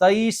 23,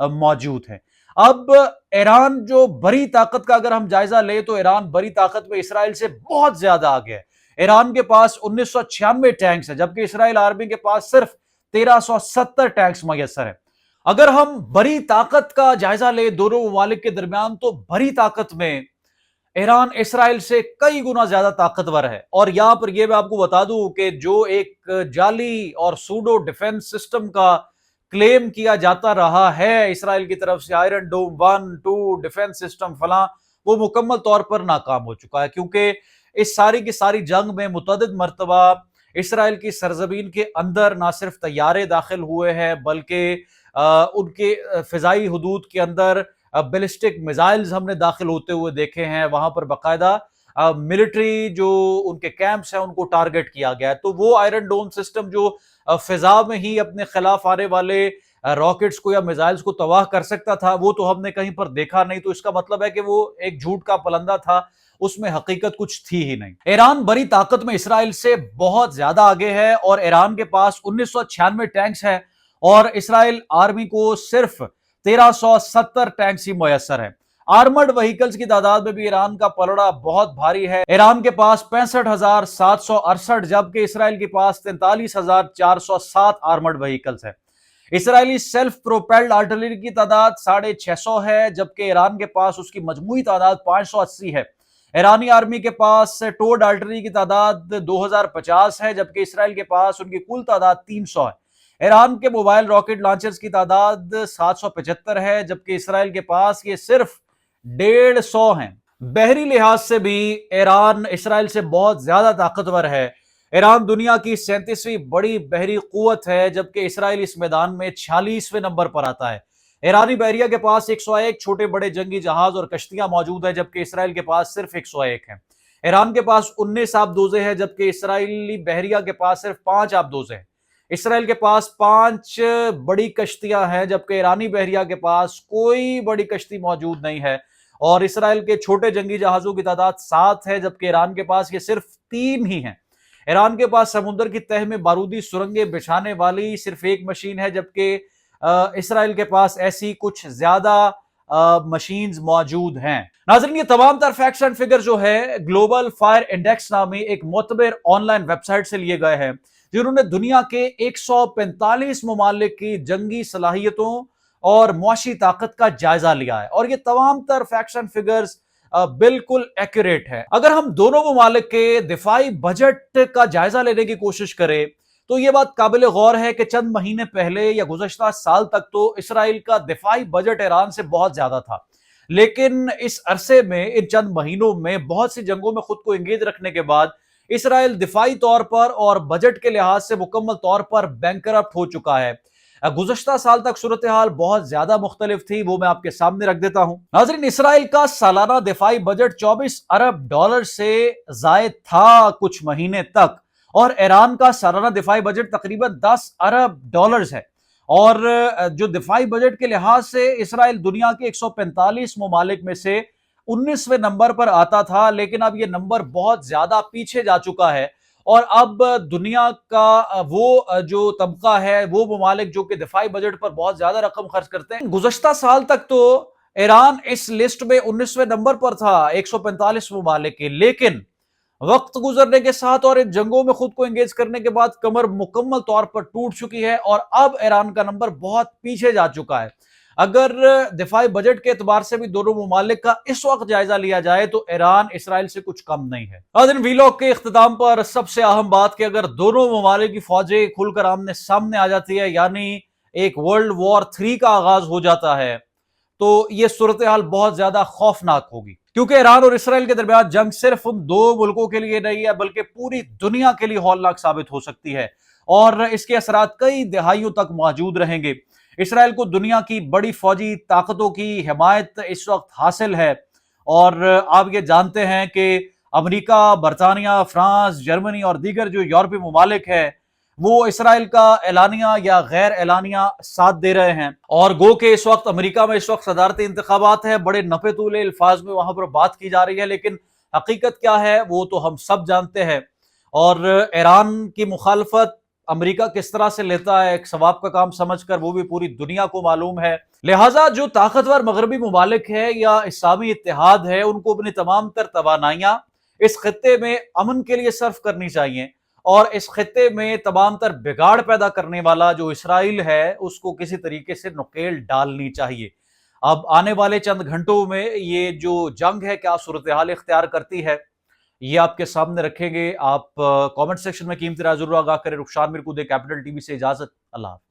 موجود ہیں۔ اب ایران جو بڑی طاقت کا اگر ہم جائزہ لیں تو ایران بڑی طاقت میں اسرائیل سے بہت زیادہ آگے ہے۔ ایران کے پاس 1996 ٹینکس ہیں جبکہ اسرائیل آرمی کے پاس صرف 1370 ٹینکس میسر ہیں۔ اگر ہم بڑی طاقت کا جائزہ لیں دونوں ممالک کے درمیان تو بڑی طاقت میں ایران اسرائیل سے کئی گنا زیادہ طاقتور ہے۔ اور یہاں پر یہ میں آپ کو بتا دوں کہ جو ایک جعلی اور سوڈو ڈیفنس سسٹم کا کلیم کیا جاتا رہا ہے اسرائیل کی طرف سے، آئرن ڈوم 1 2 ڈیفنس سسٹم فلاں، وہ مکمل طور پر ناکام ہو چکا ہے، کیونکہ اس ساری کی ساری جنگ میں متعدد مرتبہ اسرائیل کی سرزمین کے اندر نہ صرف طیارے داخل ہوئے ہیں بلکہ ان کے فضائی حدود کے اندر بیلسٹک میزائلز ہم نے داخل ہوتے ہوئے دیکھے ہیں۔ وہاں پر باقاعدہ ملٹری جو ان کے کیمپس ہیں ان کو ٹارگٹ کیا گیا ہے۔ تو وہ آئرن ڈوم سسٹم جو فضا میں ہی اپنے خلاف آنے والے راکٹس کو یا میزائلز کو تباہ کر سکتا تھا، وہ تو ہم نے کہیں پر دیکھا نہیں، تو اس کا مطلب ہے کہ وہ ایک جھوٹ کا پلندہ تھا، اس میں حقیقت کچھ تھی ہی نہیں۔ ایران بڑی طاقت میں اسرائیل سے بہت زیادہ آگے ہے اور ایران کے پاس 1996 ٹینکس ہے اور اسرائیل آرمی کو صرف 1370 ٹینکس ہی میسر ہے۔ آرمڈ وہیکلز کی تعداد میں بھی ایران کا پلڑا بہت بھاری ہے۔ ایران کے پاس 65,768 جبکہ اسرائیل کے پاس 43,407 آرمڈ وہیکلز ہے۔ اسرائیلی سیلف پروپیلڈ آرٹلری کی تعداد 650 ہے جبکہ ایران کے پاس اس کی مجموعی تعداد 580 ہے۔ ایرانی آرمی کے پاس ٹوڈ آرٹلری کی تعداد 2050 ہے جبکہ اسرائیل کے پاس ان کی کل تعداد 300 ہے۔ ایران کے موبائل راکٹ لانچرز کی تعداد 775 ہے جبکہ اسرائیل کے پاس یہ صرف 150 ہیں۔ بحری لحاظ سے بھی ایران اسرائیل سے بہت زیادہ طاقتور ہے۔ ایران دنیا کی 37ویں بڑی بحری قوت ہے جبکہ اسرائیل اس میدان میں 46ویں نمبر پر آتا ہے۔ ایرانی بحریہ کے پاس 101 چھوٹے بڑے جنگی جہاز اور کشتیاں موجود ہیں جبکہ اسرائیل کے پاس صرف 101 ہیں۔ ایران کے پاس 19 آبدوزیں ہیں جبکہ اسرائیلی بحریہ کے پاس صرف 5 آبدوزیں ہیں۔ اسرائیل کے پاس 5 بڑی کشتیاں ہیں جبکہ ایرانی بحریہ کے پاس کوئی بڑی کشتی موجود نہیں ہے، اور اسرائیل کے چھوٹے جنگی جہازوں کی تعداد 7 ہے جبکہ ایران کے پاس یہ صرف 3 ہی ہیں۔ ایران کے پاس سمندر کی تہہ میں بارودی سرنگیں بچھانے والی صرف ایک مشین ہے جبکہ اسرائیل کے پاس ایسی کچھ زیادہ مشینز موجود ہیں۔ ناظرین، یہ تمام تر فیکٹس اینڈ فگر جو ہے گلوبل فائر انڈیکس نامی ایک معتبر آن لائن ویب سائٹ سے لیے گئے ہیں جنہوں نے دنیا کے 145 ممالک کی جنگی صلاحیتوں اور معاشی طاقت کا جائزہ لیا ہے، اور یہ تمام تر فیکٹس اینڈ فگرز بالکل ایکوریٹ ہے۔ اگر ہم دونوں ممالک کے دفاعی بجٹ کا جائزہ لینے کی کوشش کریں تو یہ بات قابل غور ہے کہ چند مہینے پہلے یا گزشتہ سال تک تو اسرائیل کا دفاعی بجٹ ایران سے بہت زیادہ تھا، لیکن اس عرصے میں ان چند مہینوں میں بہت سی جنگوں میں خود کو انگیج رکھنے کے بعد اسرائیل دفاعی طور پر اور بجٹ کے لحاظ سے مکمل طور پر بینکرپٹ ہو چکا ہے۔ گزشتہ سال تک صورتحال بہت زیادہ مختلف تھی، وہ میں آپ کے سامنے رکھ دیتا ہوں۔ ناظرین، اسرائیل کا سالانہ دفاعی بجٹ 24 ارب ڈالر سے زائد تھا کچھ مہینے تک، اور ایران کا سالانہ دفاعی بجٹ تقریباً 10 ارب ڈالرز ہے، اور جو دفاعی بجٹ کے لحاظ سے اسرائیل دنیا کے 145 ممالک میں سے 19ویں نمبر پر آتا تھا، لیکن اب یہ نمبر بہت زیادہ پیچھے جا چکا ہے، اور اب دنیا کا وہ جو طبقہ ہے، وہ ممالک جو کہ دفاعی بجٹ پر بہت زیادہ رقم خرچ کرتے ہیں۔ گزشتہ سال تک تو ایران اس لسٹ میں 19ویں نمبر پر تھا 145 ممالک کے، لیکن وقت گزرنے کے ساتھ اور ان جنگوں میں خود کو انگیج کرنے کے بعد کمر مکمل طور پر ٹوٹ چکی ہے، اور اب ایران کا نمبر بہت پیچھے جا چکا ہے۔ اگر دفاعی بجٹ کے اعتبار سے بھی دونوں ممالک کا اس وقت جائزہ لیا جائے تو ایران اسرائیل سے کچھ کم نہیں ہے۔ ناظرین، ویلاگ کے اختتام پر سب سے اہم بات کہ اگر دونوں ممالک کی فوجیں کھل کر آمنے سامنے آ جاتی ہے، یعنی ایک ورلڈ وار 3 کا آغاز ہو جاتا ہے، تو یہ صورتحال بہت زیادہ خوفناک ہوگی، کیونکہ ایران اور اسرائیل کے درمیان جنگ صرف ان 2 ملکوں کے لیے نہیں ہے بلکہ پوری دنیا کے لیے ہولناک ثابت ہو سکتی ہے، اور اس کے اثرات کئی دہائیوں تک موجود رہیں گے۔ اسرائیل کو دنیا کی بڑی فوجی طاقتوں کی حمایت اس وقت حاصل ہے، اور آپ یہ جانتے ہیں کہ امریکہ، برطانیہ، فرانس، جرمنی اور دیگر جو یورپی ممالک ہیں وہ اسرائیل کا اعلانیہ یا غیر اعلانیہ ساتھ دے رہے ہیں، اور گو کہ اس وقت امریکہ میں اس وقت صدارتی انتخابات ہیں، بڑے نپے تولے الفاظ میں وہاں پر بات کی جا رہی ہے، لیکن حقیقت کیا ہے وہ تو ہم سب جانتے ہیں، اور ایران کی مخالفت امریکہ کس طرح سے لیتا ہے ایک ثواب کا کام سمجھ کر، وہ بھی پوری دنیا کو معلوم ہے۔ لہٰذا جو طاقتور مغربی ممالک ہے یا اسلامی اتحاد ہے، ان کو اپنی تمام تر توانائیاں اس خطے میں امن کے لیے صرف کرنی چاہیے، اور اس خطے میں تمام تر بگاڑ پیدا کرنے والا جو اسرائیل ہے اس کو کسی طریقے سے نکیل ڈالنی چاہیے۔ اب آنے والے چند گھنٹوں میں یہ جو جنگ ہے کیا صورتحال اختیار کرتی ہے، یہ آپ کے سامنے رکھیں گے۔ آپ کامنٹ سیکشن میں قیمتی رائے ضرور آگاہ کریں۔ رخشان میرکودے، کیپٹل ٹی وی سے اجازت، اللہ حافظ۔